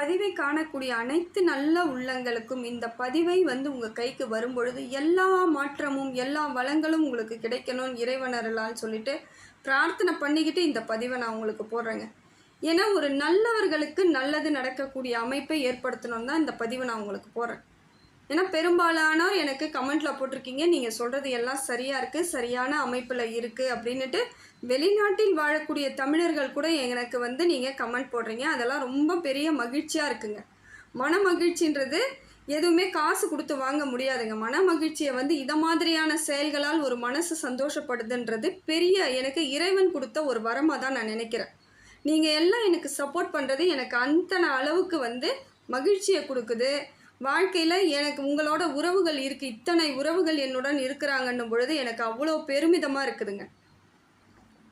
பதிவை காணக்கூடிய அனைத்து நல்ல உள்ளங்களுக்கும் இந்த பதிவை உங்கள் கைக்கு வரும்பொழுது எல்லா மாற்றமும் எல்லா வளங்களும் உங்களுக்கு கிடைக்கணும்னு இறைவனர்களால் சொல்லிட்டு பிரார்த்தனை பண்ணிக்கிட்டு இந்த பதிவை நான் உங்களுக்கு போடுறேங்க. ஏன்னா ஒரு நல்லவர்களுக்கு நல்லது நடக்கக்கூடிய அமைப்பை ஏற்படுத்தணும் தான் இந்த பதிவை நான் உங்களுக்கு போடுறேன். ஏன்னா பெரும்பாலானோர் எனக்கு கமெண்ட்டில் போட்டிருக்கீங்க, நீங்கள் சொல்கிறது எல்லாம் சரியாக இருக்குது, சரியான அமைப்பில் இருக்குது அப்படின்ட்டு வெளிநாட்டில் வாழக்கூடிய தமிழர்கள் கூட எனக்கு நீங்கள் கமெண்ட் போடுறீங்க. அதெல்லாம் ரொம்ப பெரிய மகிழ்ச்சியாக இருக்குங்க. மன மகிழ்ச்சின்றது எதுவுமே காசு கொடுத்து வாங்க முடியாதுங்க. மன மகிழ்ச்சியை இதை மாதிரியான செயல்களால் ஒரு மனசு சந்தோஷப்படுதுன்றது பெரிய எனக்கு இறைவன் கொடுத்த ஒரு வரமாக தான் நான் நினைக்கிறேன். நீங்கள் எல்லாம் எனக்கு சப்போர்ட் பண்ணுறது எனக்கு அத்தனை அளவுக்கு மகிழ்ச்சியை கொடுக்குது. வாழ்க்கையில் எனக்கு உங்களோட உறவுகள் இருக்குது, இத்தனை உறவுகள் என்னுடன் இருக்கிறாங்கன்னும் பொழுது எனக்கு அவ்வளோ பெருமிதமாக இருக்குதுங்க.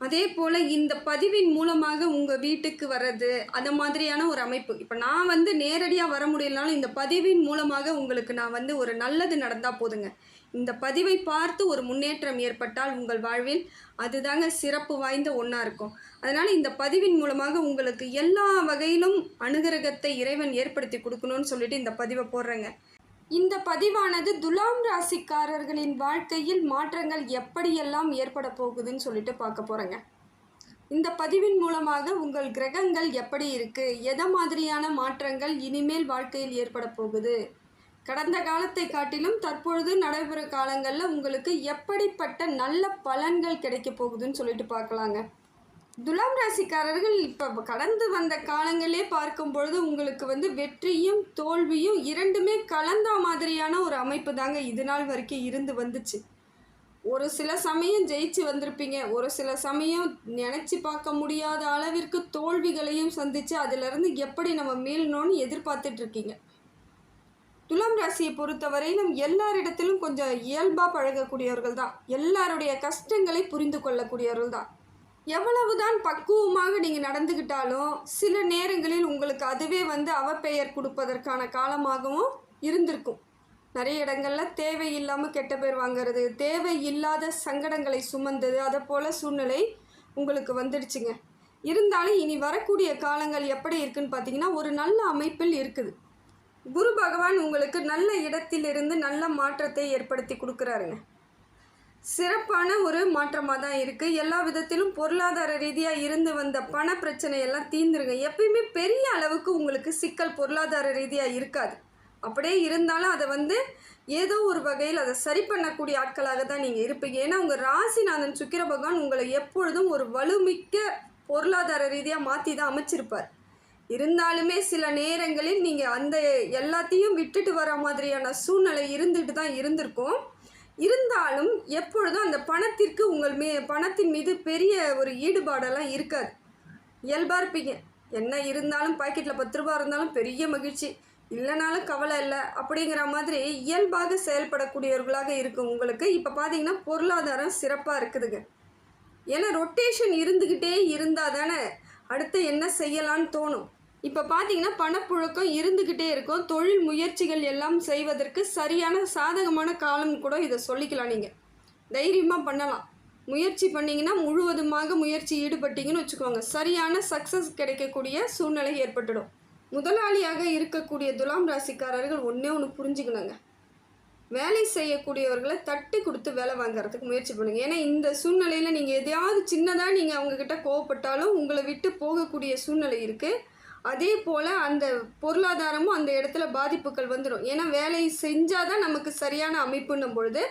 அதே போல் இந்த பதிவின் மூலமாக உங்கள் வீட்டுக்கு வர்றது அந்த மாதிரியான ஒரு அமைப்பு. இப்போ நான் நேரடியாக வர முடியலனாலும் இந்த பதிவின் மூலமாக உங்களுக்கு நான் ஒரு நல்லது நடந்தால் போதுங்க. இந்த பதிவை பார்த்து ஒரு முன்னேற்றம் ஏற்பட்டால் உங்கள் வாழ்வில் அதுதாங்க சிறப்பு வாய்ந்த ஒன்றா இருக்கும். அதனால் இந்த பதிவின் மூலமாக உங்களுக்கு எல்லா வகையிலும் அனுகிரகத்தை இறைவன் ஏற்படுத்தி கொடுக்கணும்னு சொல்லிட்டு இந்த பதிவை போடுறேங்க. இந்த பதிவானது துலாம் ராசிக்காரர்களின் வாழ்க்கையில் மாற்றங்கள் எப்படியெல்லாம் ஏற்பட போகுதுன்னு சொல்லிட்டு பார்க்க போகிறேங்க. இந்த பதிவின் மூலமாக உங்கள் கிரகங்கள் எப்படி இருக்குது, எதை மாதிரியான மாற்றங்கள் இனிமேல் வாழ்க்கையில் ஏற்பட போகுது, கடந்த காலத்தை காட்டிலும் தற்பொழுது நடைபெற காலங்களில் உங்களுக்கு எப்படிப்பட்ட நல்ல பலன்கள் கிடைக்க போகுதுன்னு சொல்லிட்டு பார்க்கலாங்க. துலாம் ராசிக்காரர்கள் இப்போ கடந்து வந்த காலங்களே பார்க்கும் பொழுது உங்களுக்கு வெற்றியும் தோல்வியும் இரண்டுமே கலந்த மாதிரியான ஒரு அமைப்பு தாங்க இது நாள் வரைக்கும் இருந்து வந்துச்சு. ஒரு சில சமயம் ஜெயிச்சு வந்திருப்பீங்க, ஒரு சில சமயம் நினச்சி பார்க்க முடியாத அளவிற்கு தோல்விகளையும் சந்தித்து அதிலிருந்து எப்படி நம்ம மீளணும்னு எதிர்பார்த்துட்ருக்கீங்க. துலாம் ராசியை பொறுத்தவரையிலும் எல்லாரிடத்திலும் கொஞ்சம் இயல்பாக பழகக்கூடியவர்கள் தான், எல்லாருடைய கஷ்டங்களை புரிந்து கொள்ளக்கூடியவர்கள் தான். எவ்வளவுதான் பக்குவமாக நீங்கள் நடந்துக்கிட்டாலும் சில நேரங்களில் உங்களுக்கு அதுவே அவப்பெயர் கொடுப்பதற்கான காலமாகவும் இருந்திருக்கும். நிறைய இடங்களில் தேவையில்லாமல் கெட்ட பேர் வாங்கிறது, தேவையில்லாத சங்கடங்களை சுமந்தது, அதை போல் சூழ்நிலை உங்களுக்கு வந்துடுச்சுங்க. இருந்தாலும் இனி வரக்கூடிய காலங்கள் எப்படி இருக்குன்னு பார்த்தீங்கன்னா ஒரு நல்ல அமைப்பில் இருக்குது. குரு பகவான் உங்களுக்கு நல்ல இடத்திலிருந்து நல்ல மாற்றத்தை ஏற்படுத்தி கொடுக்குறாருங்க. சிறப்பான ஒரு மாற்றமாக தான் இருக்குது. எல்லா விதத்திலும் பொருளாதார ரீதியாக இருந்து வந்த பண பிரச்சனையெல்லாம் தீர்ந்துருங்க. எப்பயுமே பெரிய அளவுக்கு உங்களுக்கு சிக்கல் பொருளாதார ரீதியாக இருக்காது. அப்படியே இருந்தாலும் அதை ஏதோ ஒரு வகையில் அதை சரி பண்ணக்கூடிய ஆட்களாக தான் நீங்கள் இருப்பீங்க. ஏன்னா உங்கள் ராசிநாதன் சுக்கிர பகவான் உங்களை எப்பொழுதும் ஒரு வலுமிக்க பொருளாதார ரீதியாக மாற்றி தான் அமைச்சிருப்பார். இருந்தாலுமே சில நேரங்களில் நீங்கள் அந்த எல்லாத்தையும் விட்டுட்டு வர மாதிரியான சூழ்நிலை இருந்துட்டு தான் இருந்திருக்கும். இருந்தாலும் எப்பொழுதும் அந்த பணத்திற்கு பணத்தின் மீது பெரிய ஒரு ஈடுபாடெல்லாம் இருக்காது. இயல்பாக இருப்பீங்க. என்ன இருந்தாலும் பாக்கெட்டில் 10 ரூபா இருந்தாலும் பெரிய மகிழ்ச்சி, இல்லைனாலும் கவலை இல்லை அப்படிங்கிற மாதிரி இயல்பாக செயல்படக்கூடியவர்களாக இருக்கும் உங்களுக்கு. இப்போ பார்த்தீங்கன்னா பொருளாதாரம் சிறப்பாக இருக்குதுங்க. ஏன்னா ரொட்டேஷன் இருந்துக்கிட்டே இருந்தால் தானே அடுத்து என்ன செய்யலான்னு தோணும். இப்போ பார்த்தீங்கன்னா பணப்புழக்கம் இருந்துக்கிட்டே இருக்கும். தொழில் முயற்சிகள் எல்லாம் செய்வதற்கு சரியான சாதகமான காலம் கூட இதை சொல்லிக்கலாம். நீங்கள் தைரியமாக பண்ணலாம். முயற்சி பண்ணிங்கன்னா முழுவதுமாக முயற்சி ஈடுபட்டிங்கன்னு வச்சுக்கோங்க, சரியான சக்ஸஸ் கிடைக்கக்கூடிய சூழ்நிலை ஏற்பட்டுடும். முதலாளியாக இருக்கக்கூடிய துலாம் ராசிக்காரர்கள் ஒன்று புரிஞ்சுக்கணுங்க. வேலை செய்யக்கூடியவர்களை தட்டி கொடுத்து வேலை வாங்கிறதுக்கு முயற்சி பண்ணுங்கள். ஏன்னா இந்த சூழ்நிலையில் நீங்கள் எதையாவது சின்னதாக நீங்கள் அவங்கக்கிட்ட கோவப்பட்டாலும் உங்களை விட்டு போகக்கூடிய சூழ்நிலை இருக்குது. அதே போல் அந்த பொருளாதாரமும் அந்த இடத்துல பாதிப்புகள் வந்துடும். ஏன்னா வேலை செஞ்சால் தான் நமக்கு சரியான அமைப்புன்னும் பொழுது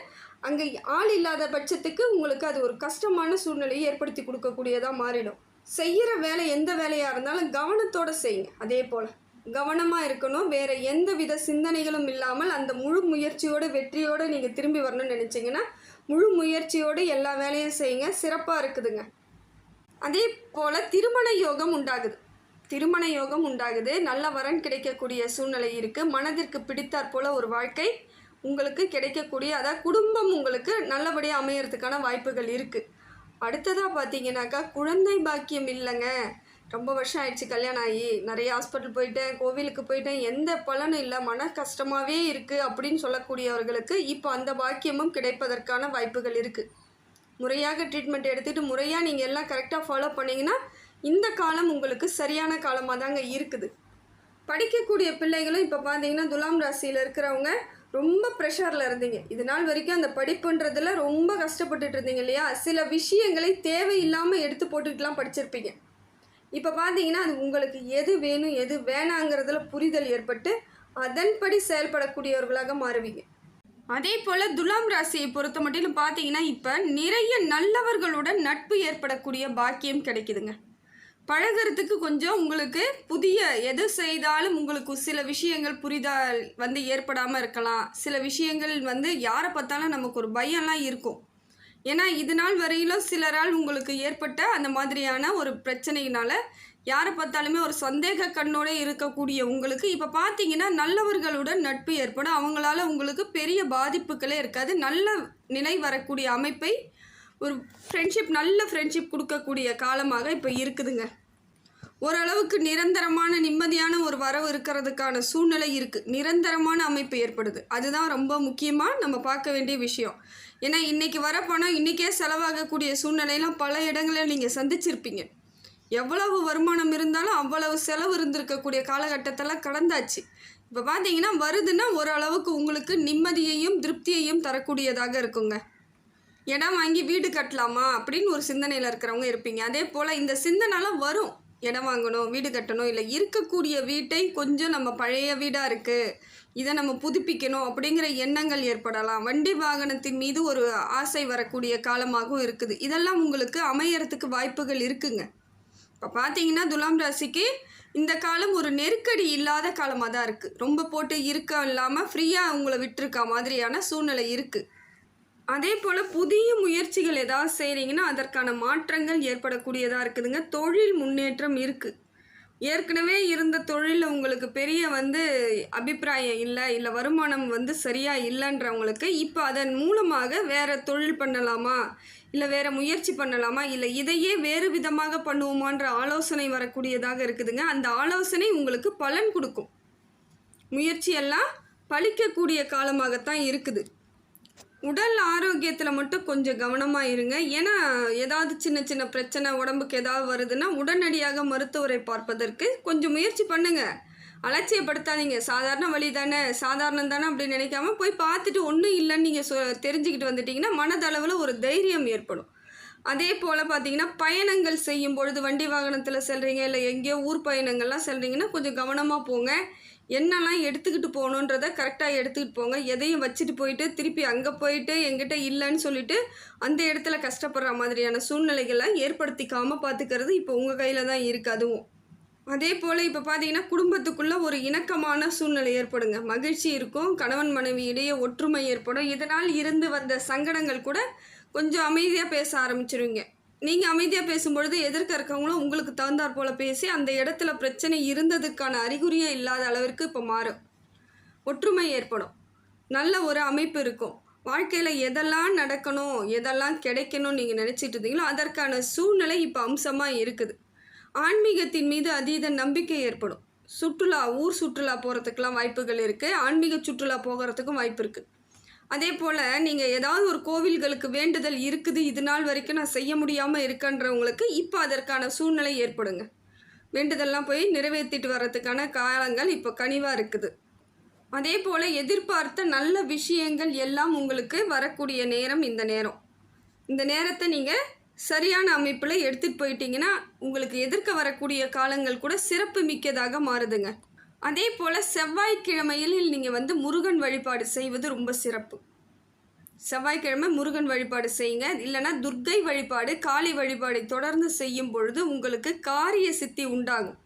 அங்கே ஆள் இல்லாத பட்சத்துக்கு உங்களுக்கு அது ஒரு கஷ்டமான சூழ்நிலையை ஏற்படுத்தி கொடுக்கக்கூடியதாக மாறிடும். செய்கிற வேலை எந்த வேலையாக இருந்தாலும் கவனத்தோடு செய்யுங்க. அதே போல் கவனமாக இருக்கணும். வேறு எந்த வித சிந்தனைகளும் இல்லாமல் அந்த முழு முயற்சியோடு வெற்றியோடு நீங்கள் திரும்பி வரணும்னு நினச்சிங்கன்னா முழு முயற்சியோடு எல்லா வேலையும் செய்யுங்க. சிறப்பாக இருக்குதுங்க. அதே போல் திருமண யோகம் உண்டாகுது. நல்ல வரன் கிடைக்கக்கூடிய சூழ்நிலை இருக்குது. மனதிற்கு பிடித்தாற் போல் ஒரு வாழ்க்கை உங்களுக்கு கிடைக்கக்கூடிய, அதாவது குடும்பம் உங்களுக்கு நல்லபடியாக அமையறதுக்கான வாய்ப்புகள் இருக்குது. அடுத்ததாக பார்த்தீங்கன்னாக்கா குழந்தை பாக்கியம் இல்லைங்க, ரொம்ப வருஷம் ஆயிடுச்சு கல்யாணம் ஆகி, நிறைய ஹாஸ்பிட்டல் போயிட்டேன், கோவிலுக்கு போயிட்டேன், எந்த பலனும் இல்லை, மன கஷ்டமாகவே இருக்குது அப்படின்னு சொல்லக்கூடியவர்களுக்கு இப்போ அந்த பாக்கியமும் கிடைப்பதற்கான வாய்ப்புகள் இருக்குது. முறையாக ட்ரீட்மெண்ட் எடுத்துகிட்டு முறையாக நீங்கள் எல்லாம் கரெக்டாக ஃபாலோ பண்ணிங்கன்னா இந்த காலம் உங்களுக்கு சரியான காலமாக தாங்க இருக்குது. படிக்கக்கூடிய பிள்ளைகளும் இப்போ பார்த்தீங்கன்னா துலாம் ராசியில் இருக்கிறவங்க ரொம்ப ப்ரெஷரில் இருந்தீங்க. இது நாள் வரைக்கும் அந்த படிப்புன்றதில் ரொம்ப கஷ்டப்பட்டுட்டு இருந்தீங்க இல்லையா? சில விஷயங்களை தேவையில்லாமல் எடுத்து போட்டுக்கிட்டுலாம் படிச்சிருப்பீங்க. இப்போ பார்த்தீங்கன்னா அது உங்களுக்கு எது வேணும் எது வேணாங்கிறதுல புரிதல் ஏற்பட்டு அதன்படி செயல்படக்கூடியவர்களாக மாறுவீங்க. அதே போல் துலாம் ராசியை பொறுத்த மட்டிலும் பார்த்தீங்கன்னா இப்போ நிறைய நல்லவர்களுடன் நட்பு ஏற்படக்கூடிய பாக்கியம் கிடைக்குதுங்க. பழகிறதுக்கு கொஞ்சம் உங்களுக்கு புதிய எது செய்தாலும் உங்களுக்கு சில விஷயங்கள் புரிதல் ஏற்படாமல் இருக்கலாம். சில விஷயங்கள் யாரை பார்த்தாலும் நமக்கு ஒரு பயம்லாம் இருக்கும். ஏன்னா இது நாள் வரையிலும் சிலரால் உங்களுக்கு ஏற்பட்ட அந்த மாதிரியான ஒரு பிரச்சனையினால யாரை பார்த்தாலுமே ஒரு சந்தேக கண்ணோட இருக்கக்கூடிய உங்களுக்கு இப்போ பார்த்தீங்கன்னா நல்லவர்களுடன் நட்பு ஏற்படும். அவங்களால உங்களுக்கு பெரிய பாதிப்புகளே இருக்காது. நல்ல நிலை வரக்கூடிய அமைப்பை ஒரு ஃப்ரெண்ட்ஷிப் நல்ல ஃப்ரெண்ட்ஷிப் கொடுக்கக்கூடிய காலமாக இப்போ இருக்குதுங்க. ஓரளவுக்கு நிரந்தரமான நிம்மதியான ஒரு வரவு இருக்கிறதுக்கான சூழ்நிலை இருக்குது. நிரந்தரமான அமைப்பு ஏற்படுது. அதுதான் ரொம்ப முக்கியமாக நம்ம பார்க்க வேண்டிய விஷயம். ஏன்னா இன்றைக்கி வர பணம் இன்றைக்கே செலவாகக்கூடிய சூழ்நிலையெல்லாம் பல இடங்களில் நீங்கள் சந்திச்சிருப்பீங்க. எவ்வளவு வருமானம் இருந்தாலும் அவ்வளவு செலவு இருந்திருக்கக்கூடிய காலகட்டத்தெல்லாம் கடந்தாச்சு. இப்போ பார்த்தீங்கன்னா வருதுன்னா ஓரளவுக்கு உங்களுக்கு நிம்மதியையும் திருப்தியையும் தரக்கூடியதாக இருக்குங்க. இடம் வாங்கி வீடு கட்டலாமா அப்படின்னு ஒரு சிந்தனையில் இருக்கிறவங்க இருப்பீங்க. அதே போல் இந்த சிந்தனைலாம் வரும். இடம் வாங்கணும், வீடு கட்டணும், இல்லை இருக்கக்கூடிய வீட்டை கொஞ்சம் நம்ம பழைய வீடாக இருக்குது, இதை நம்ம புதுப்பிக்கணும் அப்படிங்கிற எண்ணங்கள் ஏற்படலாம். வண்டி வாகனத்தின் மீது ஒரு ஆசை வரக்கூடிய காலமாகவும் இருக்குது. இதெல்லாம் உங்களுக்கு அமையறதுக்கு வாய்ப்புகள் இருக்குங்க. இப்போ பார்த்தீங்கன்னா துலாம் ராசிக்கு இந்த காலம் ஒரு நெருக்கடி இல்லாத காலமாக தான் இருக்குது. ரொம்ப போட்டு இருக்க இல்லாமல் ஃப்ரீயாக உங்களை விட்டுருக்க மாதிரியான சூழ்நிலை இருக்குது. அதே போல் புதிய முயற்சிகள் ஏதாவது செய்கிறீங்கன்னா அதற்கான மாற்றங்கள் ஏற்படக்கூடியதாக இருக்குதுங்க. தொழில் முன்னேற்றம் இருக்குது. ஏற்கனவே இருந்த தொழிலில் உங்களுக்கு பெரிய அபிப்பிராயம் இல்லை வருமானம் சரியாக இல்லைன்றவங்களுக்கு இப்போ அதன் மூலமாக வேறு தொழில் பண்ணலாமா, இல்லை வேறு முயற்சி பண்ணலாமா, இல்லை இதையே வேறு விதமாக பண்ணுவோமான்ற ஆலோசனை வரக்கூடியதாக இருக்குதுங்க. அந்த ஆலோசனை உங்களுக்கு பலன் கொடுக்கும். முயற்சியெல்லாம் பலிக்கக்கூடிய காலமாகத்தான் இருக்குது. உடல் ஆரோக்கியத்தில் மட்டும் கொஞ்சம் கவனமாக இருங்க. ஏன்னா ஏதாவது சின்ன சின்ன பிரச்சனை உடம்புக்கு ஏதாவது வருதுன்னா உடனடியாக மருத்துவரை பார்ப்பதற்கு கொஞ்சம் முயற்சி பண்ணுங்கள். அலட்சியப்படுத்தாதீங்க. சாதாரண வழி தானே, சாதாரணம் தானே அப்படின்னு நினைக்காம போய் பார்த்துட்டு ஒன்றும் இல்லைன்னு நீங்கள் தெரிஞ்சுக்கிட்டு வந்துட்டிங்கன்னா மனதளவில் ஒரு தைரியம் ஏற்படும். அதே போல் பார்த்தீங்கன்னா பயணங்கள் செய்யும் பொழுது வண்டி வாகனத்தில் செல்கிறீங்க, இல்லை எங்கேயோ ஊர் பயணங்கள்லாம் செல்கிறீங்கன்னா கொஞ்சம் கவனமாக போங்க. என்னெல்லாம் எடுத்துக்கிட்டு போகணுன்றதை கரெக்டாக எடுத்துக்கிட்டு போங்க. எதையும் வச்சுட்டு போயிட்டு திருப்பி அங்கே போயிட்டு எங்கிட்ட இல்லைன்னு சொல்லிட்டு அந்த இடத்துல கஷ்டப்படுற மாதிரியான சூழ்நிலைகளை ஏற்படுத்திக்காமல் பார்த்துக்கிறது இப்போ உங்கள் கையில் தான் இருக்குது. அதுவும் அதே போல் இப்போ பார்த்தீங்கன்னா குடும்பத்துக்குள்ளே ஒரு இணக்கமான சூழ்நிலை ஏற்படுங்க. மகிழ்ச்சி இருக்கும். கணவன் மனைவி இடையே ஒற்றுமை ஏற்படும். இதனால் இருந்து வந்த சங்கடங்கள் கூட கொஞ்சம் அமைதியாக பேச ஆரம்பிச்சிருவீங்க. நீங்கள் அமைதியாக பேசும்பொழுது எதிர்க்க இருக்கவங்களும் உங்களுக்கு தகுந்தாற் போல் பேசி அந்த இடத்துல பிரச்சனை இருந்ததுக்கான அறிகுறியே இல்லாத அளவிற்கு இப்போ மாறும். ஒற்றுமை ஏற்படும். நல்ல ஒரு அமைப்பு இருக்கும். வாழ்க்கையில் எதெல்லாம் நடக்கணும், எதெல்லாம் கிடைக்கணும்னு நீங்கள் நினச்சிட்டு இருந்தீங்களோ அதற்கான சூழ்நிலை இப்போ அம்சமாக இருக்குது. ஆன்மீகத்தின் மீது அதீத நம்பிக்கை ஏற்படும். ஊர் சுற்றுலா போகிறதுக்கெலாம் வாய்ப்புகள் இருக்குது. ஆன்மீக சுற்றுலா போகிறதுக்கும் வாய்ப்பு இருக்குது. அதே போல் நீங்கள் ஏதாவது ஒரு கோவில்களுக்கு வேண்டுதல் இருக்குது, இது நாள் வரைக்கும் நான் செய்ய முடியாமல் இருக்கன்றவங்களுக்கு இப்போ அதற்கான சூழ்நிலை ஏற்படுங்க. வேண்டுதல்லாம் போய் நிறைவேற்றிட்டு வர்றதுக்கான காலங்கள் இப்போ கனிவாக இருக்குது. அதே போல் எதிர்பார்த்த நல்ல விஷயங்கள் எல்லாம் உங்களுக்கு வரக்கூடிய நேரம் இந்த நேரம். இந்த நேரத்தை நீங்கள் சரியான அமைப்பில் எடுத்துகிட்டு போயிட்டீங்கன்னா உங்களுக்கு எதிர்க்க வரக்கூடிய காலங்கள் கூட சிறப்பு மிக்கதாக மாறுதுங்க. அதே போல் செவ்வாய்க்கிழமையில் நீங்கள் முருகன் வழிபாடு செய்வது ரொம்ப சிறப்பு. செவ்வாய்க்கிழமை முருகன் வழிபாடு செய்யுங்க. இல்லைனா துர்க்கை வழிபாடு, காளி வழிபாடை தொடர்ந்து செய்யும் பொழுது உங்களுக்கு காரிய சித்தி உண்டாகும்.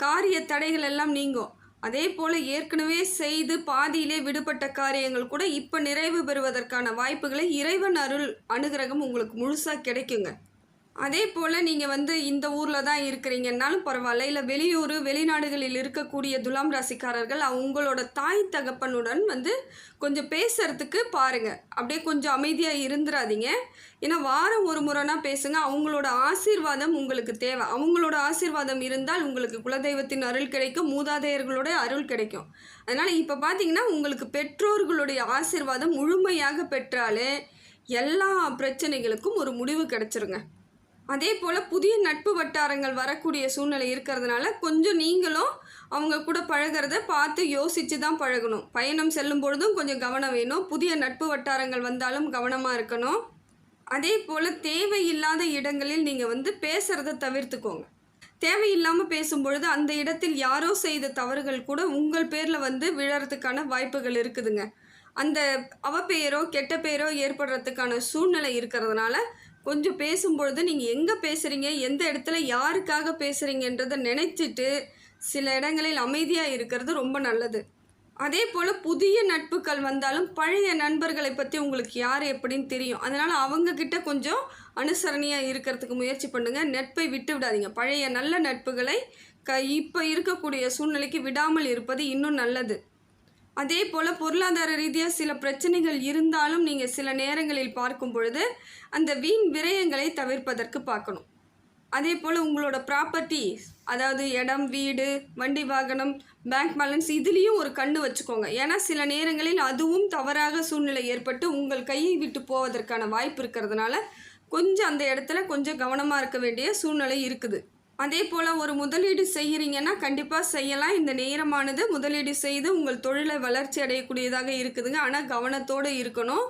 காரிய தடைகள் எல்லாம் நீங்கும். அதே போல் ஏற்கனவே செய்து பாதியிலே விடுபட்ட காரியங்கள் கூட இப்போ நிறைவு பெறுவதற்கான வாய்ப்புகளை இறைவன் அருள் அனுகிரகம் உங்களுக்கு முழுசாக கிடைக்குங்க. அதே போல் நீங்கள் இந்த ஊரில் தான் இருக்கிறீங்கன்னாலும் பரவாயில்ல, இல்லை வெளியூர் வெளிநாடுகளில் இருக்கக்கூடிய துலாம் ராசிக்காரர்கள் அவங்களோட தாய் தகப்பனுடன் கொஞ்சம் பேசுகிறதுக்கு பாருங்கள். அப்படியே கொஞ்சம் அமைதியாக இருந்துடாதீங்க. ஏன்னா வாரம் ஒரு முறைனா பேசுங்க. அவங்களோட ஆசீர்வாதம் உங்களுக்கு தேவை. அவங்களோட ஆசீர்வாதம் இருந்தால் உங்களுக்கு குலதெய்வத்தின் அருள் கிடைக்கும், மூதாதையர்களோட அருள் கிடைக்கும். அதனால் இப்போ பார்த்தீங்கன்னா உங்களுக்கு பெற்றோர்களுடைய ஆசீர்வாதம் முழுமையாக பெற்றாலே எல்லா பிரச்சனைகளுக்கும் ஒரு முடிவு கிடைச்சிருங்க. அதே போல் புதிய நட்பு வட்டாரங்கள் வரக்கூடிய சூழ்நிலை இருக்கிறதுனால கொஞ்சம் நீங்களும் அவங்க கூட பழகிறத பார்த்து யோசித்து தான் பழகணும். பயணம் செல்லும் பொழுதும் கொஞ்சம் கவனம் வேணும். புதிய நட்பு வட்டாரங்கள் வந்தாலும் கவனமாக இருக்கணும். அதே போல் தேவையில்லாத இடங்களில் நீங்கள் பேசுகிறத தவிர்த்துக்கோங்க. தேவையில்லாமல் பேசும்பொழுது அந்த இடத்தில் யாரோ செய்த தவறுகள் கூட உங்கள் பேரில் விழறதுக்கான வாய்ப்புகள் இருக்குதுங்க. அந்த அவப்பெயரோ கெட்ட பெயரோ ஏற்படுறதுக்கான சூழ்நிலை இருக்கிறதுனால கொஞ்சம் பேசும்பொழுது நீங்கள் எங்கே பேசுகிறீங்க, எந்த இடத்துல யாருக்காக பேசுகிறீங்கன்றதை நினைச்சிட்டு சில இடங்களில் அமைதியாக இருக்கிறது ரொம்ப நல்லது. அதே போல் புதிய நட்புகள் வந்தாலும் பழைய நண்பர்களை பற்றி உங்களுக்கு யார் எப்படின்னு தெரியும். அதனால் அவங்கக்கிட்ட கொஞ்சம் அனுசரணையாக இருக்கிறதுக்கு முயற்சி பண்ணுங்கள். நட்பை விட்டு விடாதீங்க. பழைய நல்ல நட்புகளை இப்போ இருக்கக்கூடிய சூழ்நிலைக்கு விடாமல் இருப்பது இன்னும் நல்லது. அதே போல் பொருளாதார ரீதியாக சில பிரச்சனைகள் இருந்தாலும் நீங்கள் சில நேரங்களில் பார்க்கும் பொழுது அந்த வீண் விரயங்களை தவிர்ப்பதற்கு பார்க்கணும். அதே போல் உங்களோட ப்ராப்பர்ட்டி, அதாவது இடம், வீடு, வண்டி வாகனம், பேங்க் பேலன்ஸ், இதுலேயும் ஒரு கண்ணு வச்சுக்கோங்க. ஏன்னா சில நேரங்களில் அதுவும் தவறாக சூழ்நிலை ஏற்பட்டு உங்கள் கையை விட்டு போவதற்கான வாய்ப்பு இருக்கிறதுனால கொஞ்சம் அந்த இடத்துல கொஞ்சம் கவனமாக இருக்க வேண்டிய சூழ்நிலை இருக்குது. அதே போல் ஒரு முதலீடு செய்கிறீங்கன்னா கண்டிப்பாக செய்யலாம். இந்த நேரமானது முதலீடு செய்து உங்கள் தொழிலை வளர்ச்சி அடையக்கூடியதாக இருக்குதுங்க. ஆனால் கவனத்தோடு இருக்கணும்.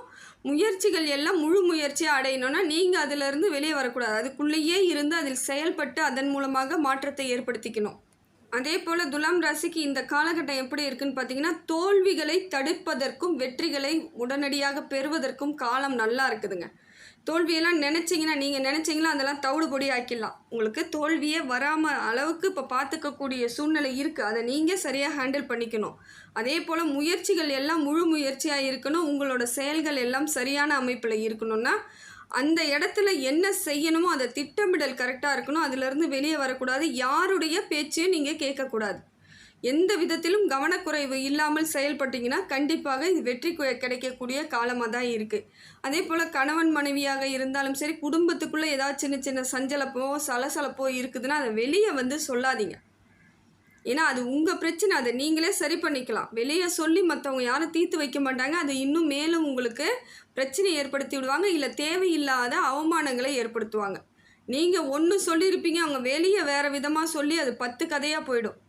முயற்சிகள் எல்லாம் முழு முயற்சியாக அடையணும்னா நீங்கள் அதிலிருந்து வெளியே வரக்கூடாது. அதுக்குள்ளேயே இருந்து அதில் செயல்பட்டு அதன் மூலமாக மாற்றத்தை ஏற்படுத்திக்கணும். அதே போல் துலாம் ராசிக்கு இந்த காலகட்டம் எப்படி இருக்குன்னு பார்த்தீங்கன்னா, தோல்விகளை தடுப்பதற்கும் வெற்றிகளை உடனடியாக பெறுவதற்கும் காலம் நல்லா இருக்குதுங்க. தோல்வியெல்லாம் நீங்கள் நினச்சிங்களா அதெல்லாம் தவிடு பொடி ஆக்கிடலாம். உங்களுக்கு தோல்வியே வராமல் அளவுக்கு இப்போ பார்த்துக்கக்கூடிய சூழ்நிலை இருக்குது. அதை நீங்கள் சரியாக ஹேண்டில் பண்ணிக்கணும். அதே போல் முயற்சிகள் எல்லாம் முழு முயற்சியாக இருக்கணும். உங்களோட செயல்கள் எல்லாம் சரியான அமைப்பில் இருக்கணும்னா அந்த இடத்துல என்ன செய்யணுமோ அதை திட்டமிடல் கரெக்டாக இருக்கணும். அதிலிருந்து வெளியே வரக்கூடாது. யாருடைய பேச்சையும் நீங்கள் கேட்கக்கூடாது. எந்த விதத்திலும் கவனக்குறைவு இல்லாமல் செயல்பட்டிங்கன்னா கண்டிப்பாக இது வெற்றி கிடைக்கக்கூடிய காலமாக தான் இருக்குது. அதே போல் கணவன் மனைவியாக இருந்தாலும் சரி, குடும்பத்துக்குள்ளே ஏதாவது சின்ன சின்ன சஞ்சலப்போ சலசலப்போ இருக்குதுன்னா அதை வெளியே சொல்லாதீங்க. ஏன்னா அது உங்கள் பிரச்சனை. அதை நீங்களே சரி பண்ணிக்கலாம். வெளியே சொல்லி மற்றவங்க யாரும் தீர்த்து வைக்க மாட்டாங்க. அது இன்னும் மேலும் உங்களுக்கு பிரச்சனை ஏற்படுத்தி விடுவாங்க. இல்லை தேவையில்லாத அவமானங்களை ஏற்படுத்துவாங்க. நீங்கள் ஒன்று சொல்லியிருப்பீங்க, அவங்க வெளியே வேறு விதமாக சொல்லி அது 10 கதையாக போயிடும்.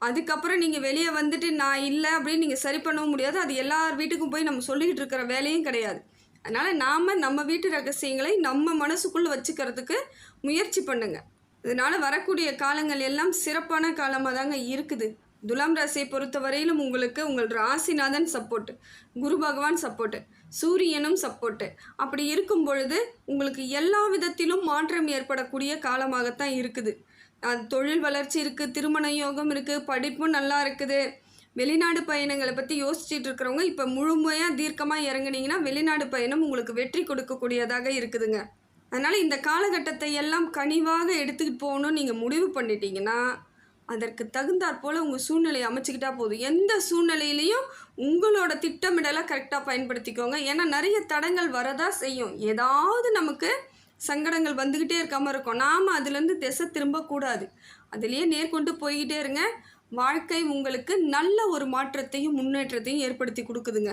அதுக்கப்புறம் நீங்கள் வெளியே நான் இல்லை அப்படின்னு நீங்கள் சரி பண்ணவும் முடியாது. அது எல்லார் வீட்டுக்கும் போய் நம்ம சொல்லிக்கிட்டு இருக்கிற வேலையும் கிடையாது. அதனால் நம்ம வீட்டு ரகசியங்களை நம்ம மனசுக்குள்ளே வச்சுக்கிறதுக்கு முயற்சி பண்ணுங்கள். இதனால் வரக்கூடிய காலங்கள் எல்லாம் சிறப்பான காலமாக தாங்க இருக்குது. துலாம் ராசியை பொறுத்த வரையிலும் உங்களுக்கு உங்கள் ராசிநாதன் சப்போர்ட்டு, குரு பகவான் சப்போர்ட்டு, சூரியனும் சப்போர்ட்டு. அப்படி இருக்கும் பொழுது உங்களுக்கு எல்லா விதத்திலும் மாற்றம் ஏற்படக்கூடிய காலமாகத்தான் இருக்குது. தொழில் வளர்ச்சி இருக்குது, திருமண யோகம் இருக்குது, படிப்பும் நல்லா இருக்குது. வெளிநாடு பயணங்களை பற்றி யோசிச்சுட்டு இருக்கிறவங்க இப்போ முழுமையாக தீர்க்கமாக இறங்குனீங்கன்னா வெளிநாடு பயணம் உங்களுக்கு வெற்றி கொடுக்கக்கூடியதாக இருக்குதுங்க. அதனால் இந்த காலகட்டத்தை எல்லாம் கனிவாக எடுத்துக்கிட்டு போகணும்னு நீங்கள் முடிவு பண்ணிட்டீங்கன்னா அதற்கு தகுந்தாற் போல் உங்கள் சூழ்நிலையை அமைச்சிக்கிட்டா போதும். எந்த சூழ்நிலையிலையும் உங்களோட திட்டமிடலை கரெக்டாக பயன்படுத்திக்கோங்க. ஏன்னா நிறைய தடங்கள் வரதான் செய்யும். ஏதாவது நமக்கு சங்கடங்கள் வந்துக்கிட்டே இருக்காமல் இருக்கும். நாம் அதுலேருந்து திசை திரும்பக்கூடாது. அதுலேயே நேர்கொண்டு போய்கிட்டே இருங்க. வாழ்க்கை உங்களுக்கு நல்ல ஒரு மாற்றத்தையும் முன்னேற்றத்தையும் ஏற்படுத்தி கொடுக்குதுங்க.